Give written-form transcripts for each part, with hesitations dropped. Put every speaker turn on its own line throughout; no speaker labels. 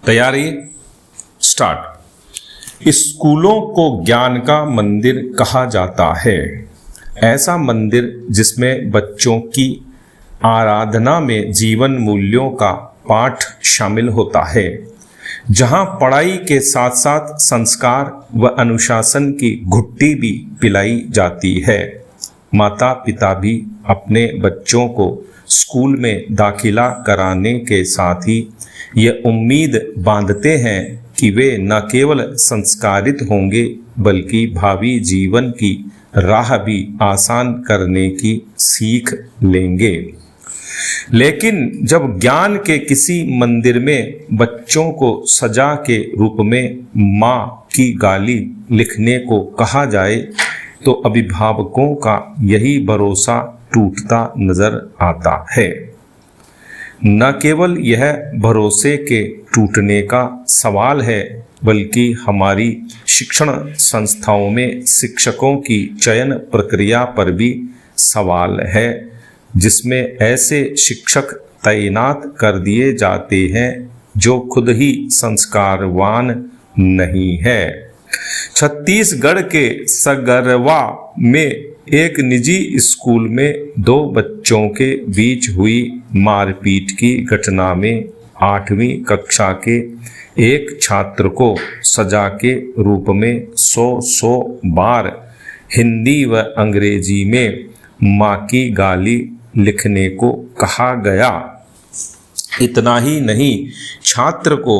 तैयारी स्टार्ट। स्कूलों को ज्ञान का मंदिर कहा जाता है। ऐसा मंदिर जिसमें बच्चों की आराधना में जीवन मूल्यों का पाठ शामिल होता है, जहां पढ़ाई के साथ साथ संस्कार व अनुशासन की घुट्टी भी पिलाई जाती है। माता पिता भी अपने बच्चों को स्कूल में दाखिला कराने के साथ ही ये उम्मीद बांधते हैं कि वे न केवल संस्कारित होंगे बल्कि भावी जीवन की राह भी आसान करने की सीख लेंगे। लेकिन जब ज्ञान के किसी मंदिर में बच्चों को सजा के रूप में माँ की गाली लिखने को कहा जाए तो अभिभावकों का यही भरोसा टूटता नजर आता है। न केवल यह भरोसे के टूटने का सवाल है बल्कि हमारी शिक्षण संस्थाओं में शिक्षकों की चयन प्रक्रिया पर भी सवाल है, जिसमें ऐसे शिक्षक तैनात कर दिए जाते हैं जो खुद ही संस्कारवान नहीं है। छत्तीसगढ़ के सगरवा में एक निजी स्कूल में दो बच्चों के बीच हुई मारपीट की घटना में 8वीं कक्षा के एक छात्र को सजा के रूप में 100 बार हिंदी व अंग्रेजी में माँ की गाली लिखने को कहा गया। इतना ही नहीं, छात्र को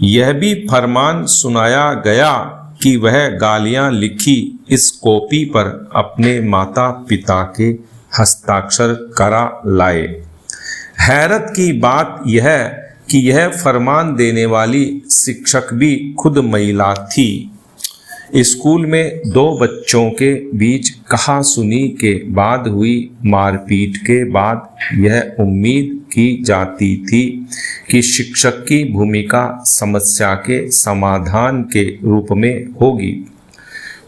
यह भी फरमान सुनाया गया कि वह गालियां लिखी इस कॉपी पर अपने माता पिता के हस्ताक्षर करा लाए। हैरत की बात यह कि यह फरमान देने वाली शिक्षक भी खुद महिला थी। स्कूल में दो बच्चों के बीच कहासुनी के बाद हुई मारपीट के बाद यह उम्मीद की जाती थी कि शिक्षक की भूमिका समस्या के समाधान के रूप में होगी।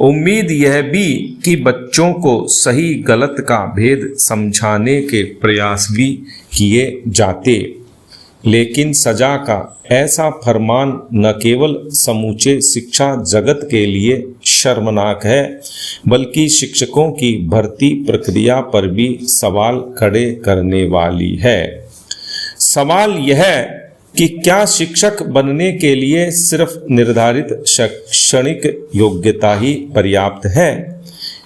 उम्मीद यह भी कि बच्चों को सही गलत का भेद समझाने के प्रयास भी किए जाते। लेकिन सजा का ऐसा फरमान न केवल समूचे शिक्षा जगत के लिए शर्मनाक है बल्कि शिक्षकों की भर्ती प्रक्रिया पर भी सवाल खड़े करने वाली है। सवाल यह है कि क्या शिक्षक बनने के लिए सिर्फ निर्धारित शैक्षणिक योग्यता ही पर्याप्त है?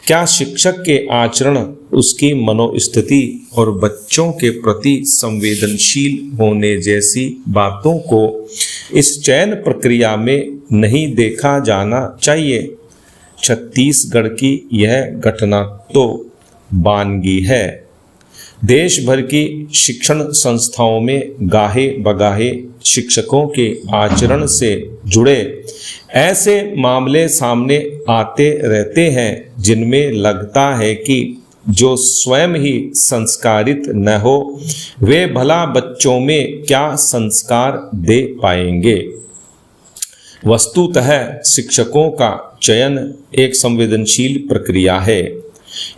क्या शिक्षक के आचरण, उसकी मनोस्थिति और बच्चों के प्रति संवेदनशील होने जैसी बातों को इस चयन प्रक्रिया में नहीं देखा जाना चाहिए? छत्तीसगढ़ की यह घटना तो बानगी है। देश भर की शिक्षण संस्थाओं में गाहे बगाहे शिक्षकों के आचरण से जुड़े ऐसे मामले सामने आते रहते हैं जिनमें लगता है कि जो स्वयं ही संस्कारित न हो वे भला बच्चों में क्या संस्कार दे पाएंगे। वस्तुतः शिक्षकों का चयन एक संवेदनशील प्रक्रिया है।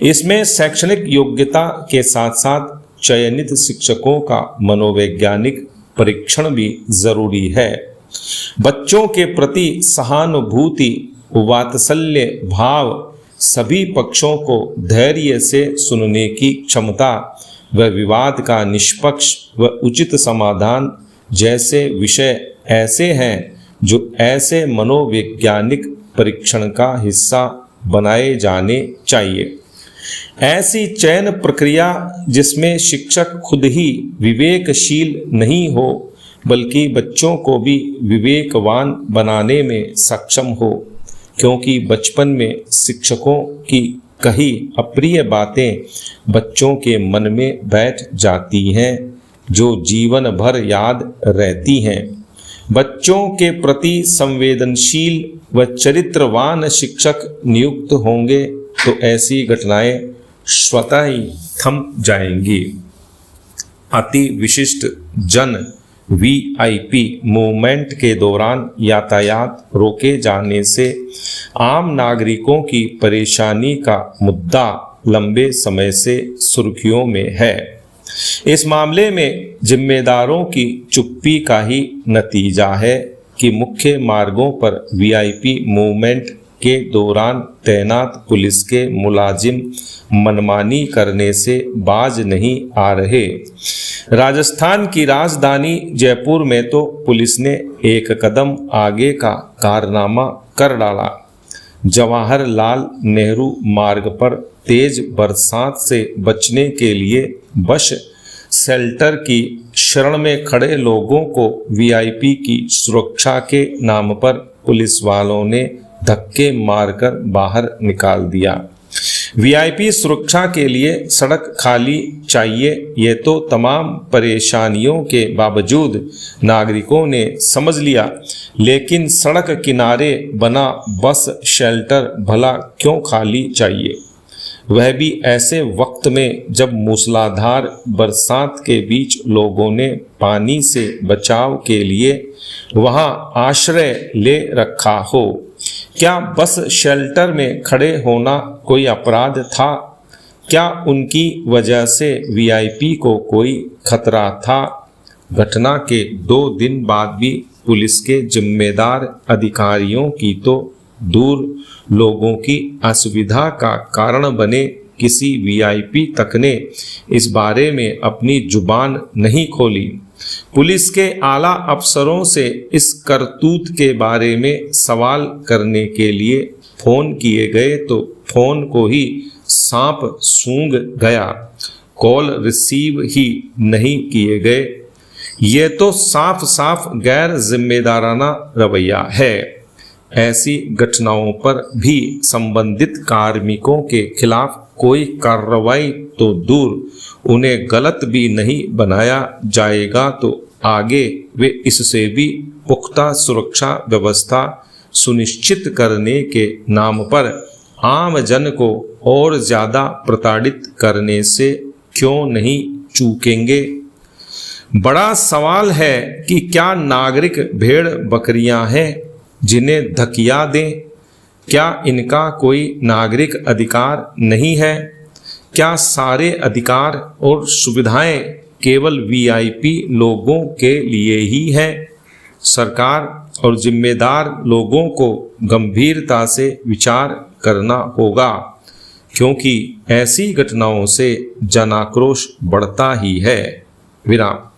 इसमें शैक्षणिक योग्यता के साथ साथ चयनित शिक्षकों का मनोवैज्ञानिक परीक्षण भी जरूरी है। बच्चों के प्रति सहानुभूति, वात्सल्य भाव, सभी पक्षों को धैर्य से सुनने की क्षमता व विवाद का निष्पक्ष व उचित समाधान जैसे विषय ऐसे हैं जो ऐसे मनोवैज्ञानिक परीक्षण का हिस्सा बनाए जाने चाहिए। ऐसी चयन प्रक्रिया जिसमें शिक्षक खुद ही विवेकशील नहीं हो बल्कि बच्चों को भी विवेकवान बनाने में सक्षम हो, क्योंकि बचपन में शिक्षकों की कही अप्रिय बातें बच्चों के मन में बैठ जाती हैं जो जीवन भर याद रहती हैं। बच्चों के प्रति संवेदनशील व चरित्रवान शिक्षक नियुक्त होंगे तो ऐसी घटनाएं स्वतः ही थम जाएंगी। अति विशिष्ट जन VIP मूवमेंट के दौरान यातायात रोके जाने से आम नागरिकों की परेशानी का मुद्दा लंबे समय से सुर्खियों में है। इस मामले में जिम्मेदारों की चुप्पी का ही नतीजा है कि मुख्य मार्गों पर वीआईपी मूवमेंट के दौरान तैनात पुलिस के मुलाजिम मनमानी करने से बाज नहीं आ रहे। राजस्थान की राजधानी जयपुर में तो पुलिस ने एक कदम आगे का कारनामा कर डाला। जवाहरलाल नेहरू मार्ग पर तेज बरसात से बचने के लिए बस शेल्टर की शरण में खड़े लोगों को वीआईपी की सुरक्षा के नाम पर पुलिस वालों ने धक्के मारकर बाहर निकाल दिया। वीआईपी सुरक्षा के लिए सड़क खाली चाहिए, ये तो तमाम परेशानियों के बावजूद नागरिकों ने समझ लिया, लेकिन सड़क किनारे बना बस शेल्टर भला क्यों खाली चाहिए, वह भी ऐसे वक्त में जब मूसलाधार बरसात के बीच लोगों ने पानी से बचाव के लिए वहां आश्रय ले रखा हो। क्या बस शेल्टर में खड़े होना कोई अपराध था? क्या उनकी वजह से वीआईपी को कोई खतरा था? घटना के 2 दिन बाद भी पुलिस के जिम्मेदार अधिकारियों की तो दूर, लोगों की असुविधा का कारण बने किसी वीआईपी तक ने इस बारे में अपनी जुबान नहीं खोली। पुलिस के आला अफसरों से इस करतूत के बारे में सवाल करने के लिए फोन किए गए तो फोन को ही सांप सूंघ गया, कॉल रिसीव ही नहीं किए गए। ये तो साफ साफ गैर जिम्मेदाराना रवैया है। ऐसी घटनाओं पर भी संबंधित कार्मिकों के खिलाफ कोई कार्रवाई तो दूर, उन्हें गलत भी नहीं बनाया जाएगा तो आगे वे इससे भी पुख्ता सुरक्षा व्यवस्था सुनिश्चित करने के नाम पर आम जन को और ज़्यादा प्रताड़ित करने से क्यों नहीं चूकेंगे। बड़ा सवाल है कि क्या नागरिक भेड़ बकरियां हैं जिन्हें धकिया दें? क्या इनका कोई नागरिक अधिकार नहीं है? क्या सारे अधिकार और सुविधाएं केवल वीआईपी लोगों के लिए ही हैं? सरकार और जिम्मेदार लोगों को गंभीरता से विचार करना होगा, क्योंकि ऐसी घटनाओं से जनाक्रोश बढ़ता ही है। विराम।